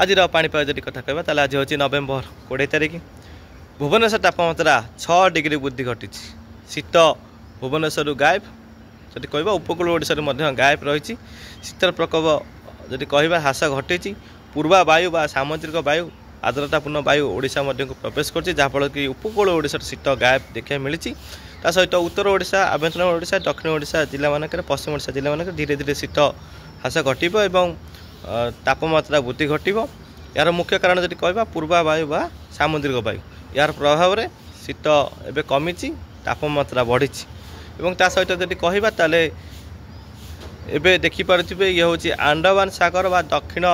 आज पाणीपाग जब कथा कहवा ताले आज हूँ नवेम्बर 20 तारिख भुवनेश्वर तापमात्रा 6 डिग्री वृद्धि घटी शीत भुवनेश्वर गायब जदि कह उपकूल ओडिशा गायब रही शीतर प्रकोप जदि कह ह्रास घटी पूर्वा वायु बा सामुद्रिक वायु आर्द्रतापूर्ण वायु ओडिशा को प्रवेश कर जहाँफल कि उपकूल ओडिशा शीत गायब देखा मिली सहित उत्तर ओडिशा आभ्यंतरीण ओडिशा दक्षिण ओडिशा जिला मानक पश्चिम ओडिशा जिला मानक धीरे धीरे शीत ह्रास घट और तापमात्रा वृद्धि घट यार मुख्य कारण जब कह पूर्वा वायु बा सामुद्रिक वायु यार प्रभाव में शीत एवं कमी तापमात्रा बढ़ी सहित जब कह ताले एवं देखिपे ये हूँ आंडमान सागर बा दक्षिण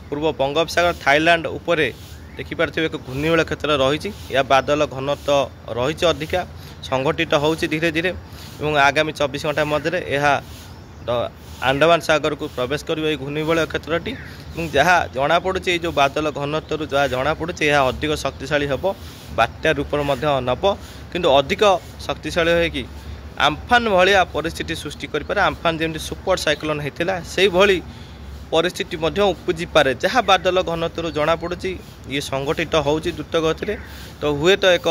पूर्व बंगोपसागर थाईलैंड उपरे देखिपे एक घूर्णिबल क्षेत्र रही या बादल घनत्व रही अधिका संगठित हो धीरे धीरे और आगामी 24 घंटा मध्य यह आंडमान सागर को प्रवेश कर घूर्णिबल क्षेत्रटी जहाँ जमापड़ी जो बादल घनत्व जहाँ जमापड़ी यह अधिक शक्तिशाली हम बात्या रूप नब किंतु अधिक शक्तिशाली हो आम्फान भाया परिस्थिति सृष्टि करें आम्फान जमी सुपर साइक्लोन होता से भली परिस्थिति उपजी पारे जहाँ बादल घनत्व जमापड़ी ये संगठित हो द्रुत गति तो हुए तो एक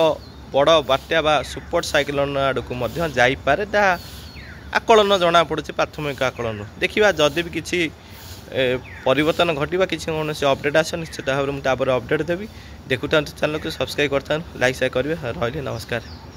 बड़ बात्या बा सुपर साइक्लोन आड़ को जापे जहाँ आकलन जना पड़े प्राथमिक आकलन देखा जदि भी किसी परिवर्तन घटा कि कौन से अपडेट आस निश्चित भाव में मुझे अपडेट देवी देखुता चैनल को सब्सक्राइब करता लाइक शेयर करेंगे रही नमस्कार।